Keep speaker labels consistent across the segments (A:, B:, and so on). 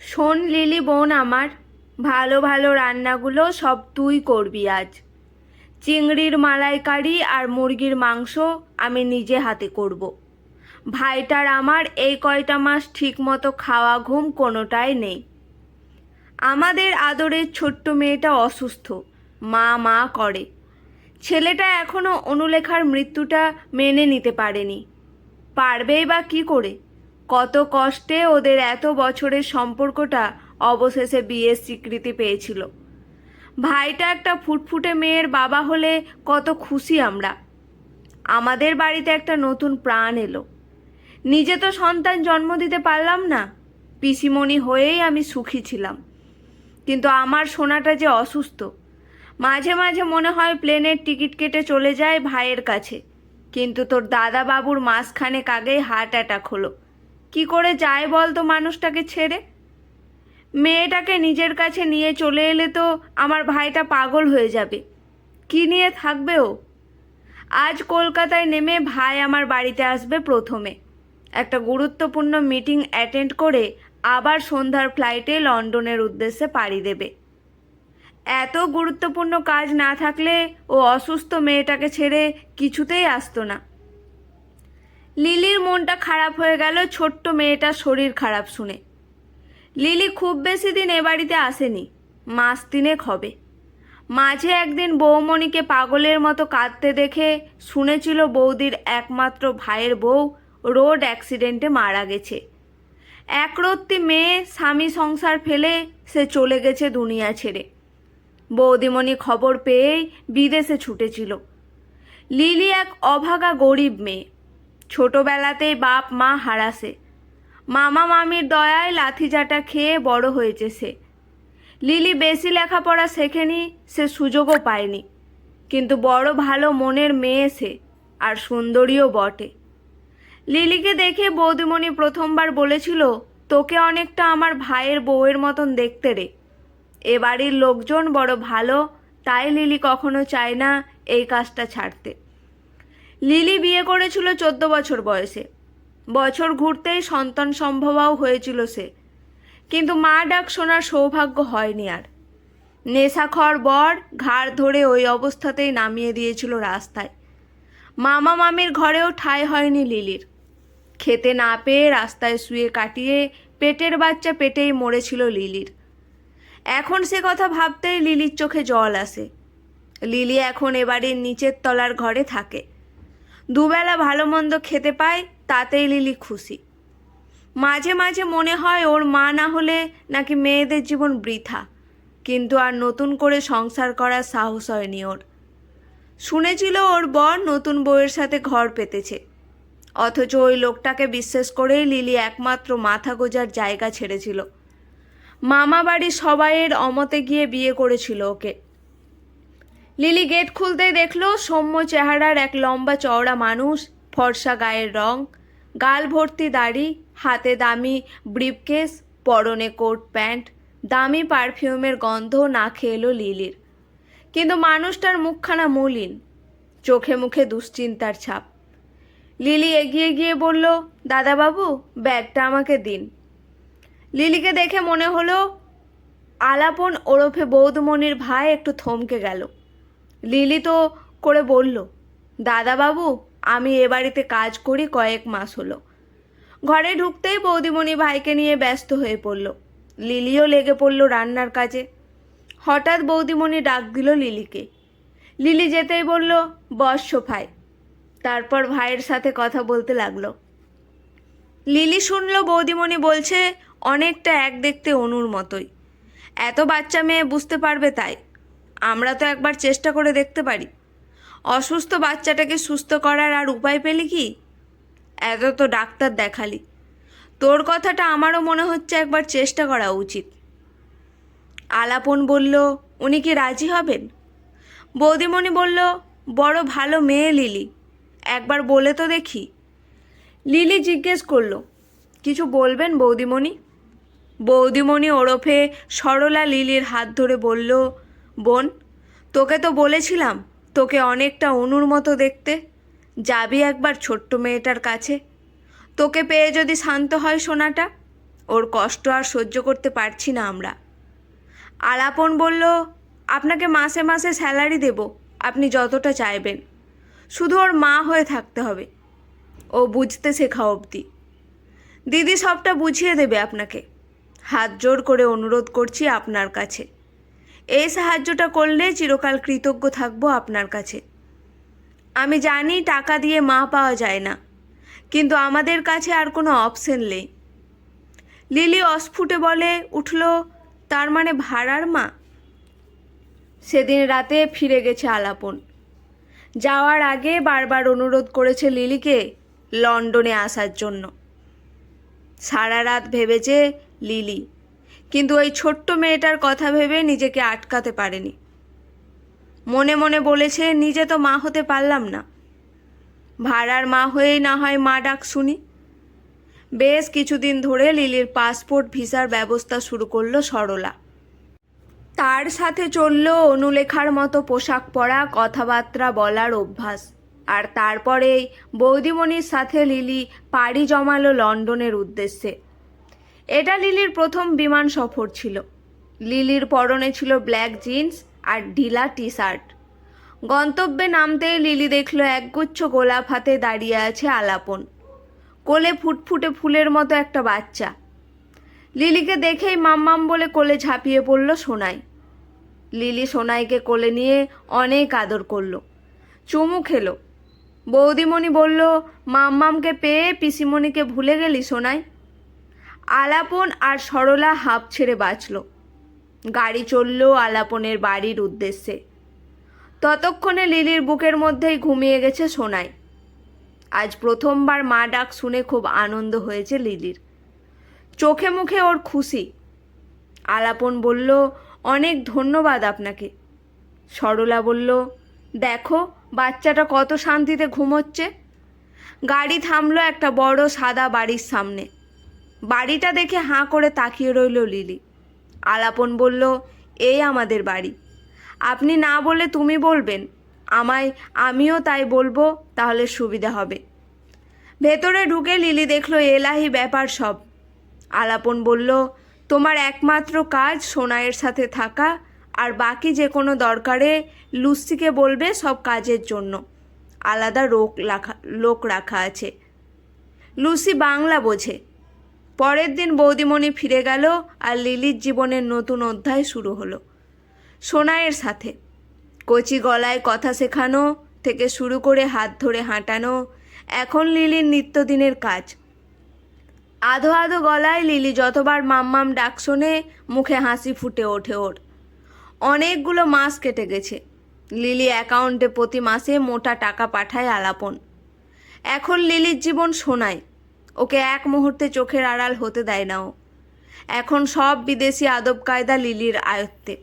A: শোন লিলি বোন আমার, ভালো ভালো রান্নাগুলো সব তুই করবি আজ। চিংড়ির মালাইকারি আর মুরগির মাংস আমি নিজে হাতে করব। ভাইটার আমার এই কয়টা মাস ঠিক মতো খাওয়া ঘুম কোনোটাই নেই। আমাদের আদরের ছোট্ট মেয়েটা অসুস্থ, মা মা করে। ছেলেটা এখনো অনুলেখার মৃত্যুটা মেনে নিতে পারেনি। পারবেই বা কি করে? কত কষ্টে ওদের এত বছরের সম্পর্কটা অবশেষে বিয়ের স্বীকৃতি পেয়েছিল। ভাইটা একটা ফুটফুটে মেয়ের বাবা হলে কত খুশি আমরা। আমাদের বাড়িতে একটা নতুন প্রাণ এলো। নিজে তো সন্তান জন্ম দিতে পারলাম না, পিসিমণি হয়েই আমি সুখী ছিলাম। কিন্তু আমার সোনাটা যে অসুস্থ। মাঝে মাঝে মনে হয় প্লেনের টিকিট কেটে চলে যায় ভাইয়ের কাছে, কিন্তু তোর দাদা বাবুর মাসখানেক আগেই হার্ট অ্যাটাক হলো। কি করে যায় বলতো মানুষটাকে ছেড়ে? মেয়েটাকে নিজের কাছে নিয়ে চলে এলে তো আমার ভাইটা পাগল হয়ে যাবে। কি নিয়ে থাকবে ও? আজ কলকাতায় নেমে ভাই আমার বাড়িতে আসবে প্রথমে। একটা গুরুত্বপূর্ণ মিটিং অ্যাটেন্ড করে আবার সন্ধ্যার ফ্লাইটে লন্ডনের উদ্দেশ্যে পাড়ি দেবে। এত গুরুত্বপূর্ণ কাজ না থাকলে ও অসুস্থ মেয়েটাকে ছেড়ে কিছুতেই আসতো না। লিলির মনটা খারাপ হয়ে গেল ছোট্ট মেয়েটার শরীর খারাপ শুনে। লিলি খুব বেশি দিন এ বাড়িতে আসেনি, মাস তিনেক হবে। মাঝে একদিন বৌমণিকে পাগলের মতো কাঁদতে দেখে শুনেছিল বৌদির একমাত্র ভাইয়ের বউ রোড অ্যাক্সিডেন্টে মারা গেছে। একরত্তি মেয়ে স্বামী সংসার ফেলে সে চলে গেছে দুনিয়া ছেড়ে। বৌদিমণি খবর পেয়েই বিদেশে ছুটেছিল। লিলি এক অভাগা গরিব মেয়ে, ছোটবেলাতেই বাপ মা হারাছে। মামা মামির দয়ায় লাথিচাটা খেয়ে বড় হয়েছে সে। লিলি বেশি লেখাপড়া শেখেনি, সে সুযোগও পায়নি, কিন্তু বড় ভালো মনের মেয়ে সে, আর সুন্দরীও বটে। লিলিকে দেখে বৌদিমণি প্রথমবার বলেছিল, তোকে অনেকটা আমার ভাইয়ের বউয়ের মতন দেখতে রে। এ বাড়ির লোকজন বড় ভালো, তাই লিলি কখনো চায় না এই কাজটা ছাড়তে। লিলি বিয়ে করেছিল 14 বছর বয়সে। বছর ঘুরতেই সন্তান সম্ভবাও হয়েছিল সে, কিন্তু মা ডাক শোনার সৌভাগ্য হয়নি আর। নেশাখর বর ঘাড় ধরে ওই অবস্থাতেই নামিয়ে দিয়েছিল রাস্তায়। মামা মামির ঘরেও ঠাঁই হয়নি লিলির। খেতে না পেয়ে রাস্তায় শুয়ে কাটিয়ে পেটের বাচ্চা পেটেই মরেছিল লিলির। এখন সে কথা ভাবতেই লিলির চোখে জল আসে। লিলি এখন এবাড়ির নিচের তলার ঘরে থাকে। দুবেলা ভালো মন্দ খেতে পায়, তাতেই লিলি খুশি। মাঝে মাঝে মনে হয় ওর মা না হলে নাকি মেয়েদের জীবন বৃথা, কিন্তু আর নতুন করে সংসার করার সাহস হয়নি ওর। শুনেছিল ওর বর নতুন বউয়ের সাথে ঘর পেতেছে, অথচ ওই লোকটাকে বিশ্বাস করেই লিলি একমাত্র মাথা গোঁজার জায়গা ছেড়েছিল। মামা বাড়ির সবাইয়ের অমতে গিয়ে বিয়ে করেছিল ওকে। লিলি গেট খুলতেই দেখলো সৌম্য চেহারার এক লম্বা চওড়া মানুষ, ফর্সা গায়ের রং, গাল ভর্তি দাড়ি, হাতে দামি ব্রিফকেস, পরনে কোট প্যান্ট, দামি পারফিউমের গন্ধ নাকে এলো লিলির। কিন্তু মানুষটার মুখখানা মলিন, চোখে মুখে দুশ্চিন্তার ছাপ। লিলি এগিয়ে গিয়ে বলল, দাদাবাবু ব্যাগটা আমাকে দিন। লিলিকে দেখে মনে হলো আলাপন ওরফে বৌদমণির ভাই একটু থমকে গেল। লিলি তো করে বলল, দাদাবাবু আমি এ বাড়িতে কাজ করি কয়েক মাস হলো। ঘরে ঢুকতেই বৌদিমণি ভাইকে নিয়ে ব্যস্ত হয়ে পড়ল। লিলিও লেগে পড়ল রান্নার কাজে। হঠাৎ বৌদিমণি ডাক দিল লিলিকে। লিলি যেতেই বলল, বস সোফায়। তারপর ভাইয়ের সাথে কথা বলতে লাগলো। লিলি শুনল বৌদিমণি বলছে, অনেকটা এক দেখতে অনুর মতোই। এত বাচ্চা মেয়ে বুঝতে পারবে তাই। আমরা তো একবার চেষ্টা করে দেখতে পারি। অসুস্থ বাচ্চাটাকে সুস্থ করার আর উপায় পেলি কি? এত তো ডাক্তার দেখালি, তোর কথাটা আমারও মনে হচ্ছে একবার চেষ্টা করা উচিত। আলাপন বলল, উনি কি রাজি হবেন? বৌদিমণি বলল, বড় ভালো মেয়ে লিলি, একবার বলে তো দেখি। লিলি জিজ্ঞেস করল, কিছু বলবেন বৌদিমণি? বৌদিমণি ওরফে সরলা লিলির হাত ধরে বলল, বোন তোকে তো বলেছিলাম তোকে অনেকটা অনুর মতো দেখতে। যাবি একবার ছোট্ট মেয়েটার কাছে, তোকে পেয়ে যদি শান্ত হয় সোনাটা। ওর কষ্ট আর সহ্য করতে পারছি না আমরা। আলাপন বলল, আপনাকে মাসে মাসে স্যালারি দেব, আপনি যতটা চাইবেন, শুধু ওর মা হয়ে থাকতে হবে, ও বুঝতে শেখা অবধি। দিদি সবটা বুঝিয়ে দেবে আপনাকে। হাত জোর করে অনুরোধ করছি আপনার কাছে, এই সাহায্যটা করলে চিরকাল কৃতজ্ঞ থাকবো আপনার কাছে। আমি জানি টাকা দিয়ে মা পাওয়া যায় না, কিন্তু আমাদের কাছে আর কোনো অপশন নেই। লিলি অস্ফুটে বলে উঠল, তার মানে ভাড়ার মা? সেদিন রাতে ফিরে গেছে আলাপন। যাওয়ার আগে বারবার অনুরোধ করেছে লিলিকে লন্ডনে আসার জন্য। সারা রাত ভেবেছে লিলি, কিন্তু ওই ছোট্ট মেয়েটার কথা ভেবে নিজেকে আটকাতে পারেনি। মনে মনে বলেছে, নিজে তো মা হতে পারলাম না, ভাড়ার মা হয়েই না হয় মা ডাক শুনি। বেশ কিছুদিন ধরে লিলির পাসপোর্ট ভিসার ব্যবস্থা শুরু করলো সরলা। তার সাথে চলল অনুলেখার মতো পোশাক পরা, কথাবার্তা বলার অভ্যাস। আর তারপরেই বৌদিমণির সাথে লিলি পাড়ি জমালো লন্ডনের উদ্দেশ্যে। এটা লিলির প্রথম বিমান সফর ছিল। লিলির পরনে ছিল ব্ল্যাক জিন্স আর ঢিলা টি শার্ট। গন্তব্যে নামতেই লিলি দেখল একগুচ্ছ গোলাপ হাতে দাঁড়িয়ে আছে আলাপন, কোলে ফুটফুটে ফুলের মতো একটা বাচ্চা। লিলিকে দেখেই মাম্মাম বলে কোলে ঝাঁপিয়ে পড়ল সোনাই। লিলি সোনাইকে কোলে নিয়ে অনেক আদর করল, চুমু খেলো। বৌদিমণি বলল, মাম্মামকে পেয়ে পিসিমণিকে ভুলে গেলি সোনাই? আলাপন আর সরলা হাঁপ ছেড়ে বাঁচল। গাড়ি চলল আলাপনের বাড়ির উদ্দেশ্যে। ততক্ষণে লিলির বুকের মধ্যেই ঘুমিয়ে গেছে সোনাই। আজ প্রথমবার মা ডাক শুনে খুব আনন্দ হয়েছে লিলির, চোখে মুখে ওর খুশি। আলাপন বলল, অনেক ধন্যবাদ আপনাকে। সরলা বলল, দেখো বাচ্চাটা কত শান্তিতে ঘুমোচ্ছে। গাড়ি থামলো একটা বড় সাদা বাড়ির সামনে। বাড়িটা দেখে হাঁ করে তাকিয়ে রইল লিলি। আলাপন বলল, এই আমাদের বাড়ি। আপনি না বলে তুমি বলবেন, আমিও তাই বলবো, তাহলে সুবিধা হবে। ভেতরে ঢুকে লিলি দেখলো এলাহি ব্যাপার সব। আলাপন বলল, তোমার একমাত্র কাজ সোনাইয়ের সাথে থাকা, আর বাকি যে কোনো দরকারে লুসিকে বলবে সব কাজের জন্য। আলাদা লোক রাখা আছে। লুসি বাংলা বোঝে। পরের দিন বৌদিমণি ফিরে গেল আর লিলির জীবনের নতুন অধ্যায় শুরু হলো সোনাইয়ের সাথে। কচি গলায় কথা শেখানো থেকে শুরু করে হাত ধরে হাঁটানো এখন লিলির নিত্যদিনের কাজ। আধো আধো গলায় লিলি যতবার মাম্মাম ডাক শোনে মুখে হাসি ফুটে ওঠে ওর। অনেকগুলো মাস কেটে গেছে। লিলি অ্যাকাউন্টে প্রতি মাসে মোটা টাকা পাঠায় আলাপন। এখন লিলির জীবন সোনাই, ওকে এক মুহূর্তে চোখের আড়াল হতে দেয় না ও। এখন সব বিদেশি আদব কায়দা লিলির আয়ত্তে।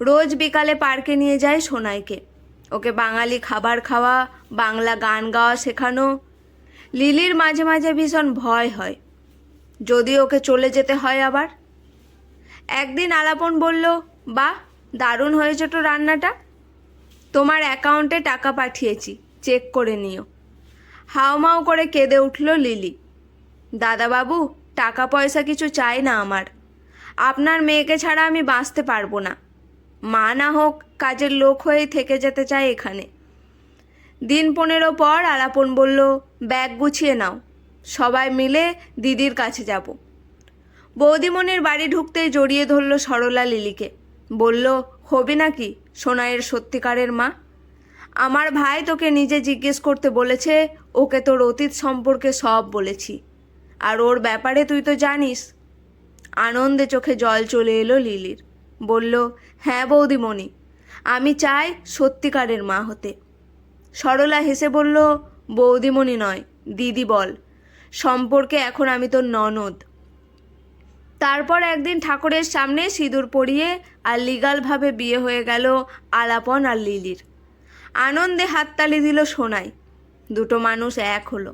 A: রোজ বিকালে পার্কে নিয়ে যায় সোনাইকে, ওকে বাঙালি খাবার খাওয়া, বাংলা গান গাওয়া শেখানো। লিলির মাঝে মাঝে ভীষণ ভয় হয়, যদি ওকে চলে যেতে হয় আবার। একদিন আলাপন বলল, বাহ, দারুণ হয়েছে তো রান্নাটা, তোমার অ্যাকাউন্টে টাকা পাঠিয়েছি, চেক করে নিও। হাউমাউ করে কেঁদে উঠল লিলি। দাদাবাবু, টাকা পয়সা কিছু চাই না আমার, আপনার মেয়েকে ছাড়া আমি বাঁচতে পারবো না। মা না হোক কাজের লোক হয়েই থেকে যেতে চাই এখানে। দিন 15 পর আলাপন বলল, ব্যাগ গুছিয়ে নাও, সবাই মিলে দিদির কাছে যাব। বৌদিমণির বাড়ি ঢুকতেই জড়িয়ে ধরল সরলা লিলিকে। বলল, হবি নাকি সোনাইয়ের সত্যিকারের মা? আমার ভাই তোকে নিজে জিজ্ঞেস করতে বলেছে, ওকে তোর অতীত সম্পর্কে সব বলেছি, আর ওর ব্যাপারে তুই তো জানিস। আনন্দে চোখে জল চলে এলো লিলির। বলল, হ্যাঁ বৌদিমণি, আমি চাই সত্যিকারের মা হতে। সরলা হেসে বলল, বৌদিমণি নয়, দিদি বল, সম্পর্কে এখন আমি তোর ননদ। তারপর একদিন ঠাকুরের সামনে সিঁদুর পরিয়ে আর লিগালভাবে বিয়ে হয়ে গেল আলাপন আর লিলির। আনন্দে হাততালি দিল সোনাই। দুটো মানুষ এক হলো।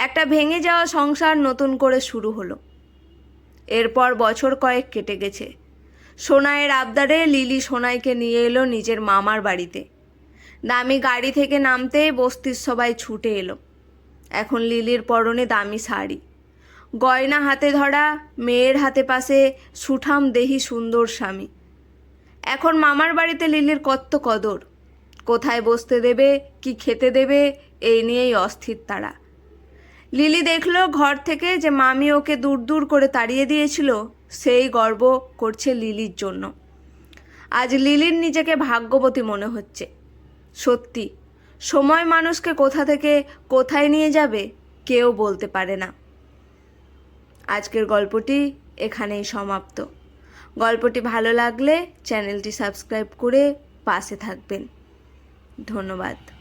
A: একটা ভেঙে যাওয়া সংসার নতুন করে শুরু হলো। এরপর বছর কয়েক কেটে গেছে। সোনাইয়ের আবদারে লিলি সোনাইকে নিয়ে এলো নিজের মামার বাড়িতে। দামি গাড়ি থেকে নামতেই বস্তির সবাই ছুটে এলো। এখন লিলির পরনে দামি শাড়ি, গয়না হাতে ধরা, মেয়ের হাতে পাশে সুঠাম দেহি সুন্দর স্বামী। এখন মামার বাড়িতে লিলির কত কদর। কোথায় বসতে দেবে, কি খেতে দেবে, এই নিয়েই অস্থির তারা। লিলি দেখল ঘর থেকে যে মামি ওকে দূর দূর করে তাড়িয়ে দিয়েছিল, সেই গর্ব করছে লিলির জন্য। আজ লিলির নিজেকে ভাগ্যবতী মনে হচ্ছে। সত্যি, সময় মানুষকে কোথা থেকে কোথায় নিয়ে যাবে কেউ বলতে পারে না। আজকের গল্পটি এখানেই সমাপ্ত। গল্পটি ভালো লাগলে চ্যানেলটি সাবস্ক্রাইব করে পাশে থাকবেন। ধন্যবাদ।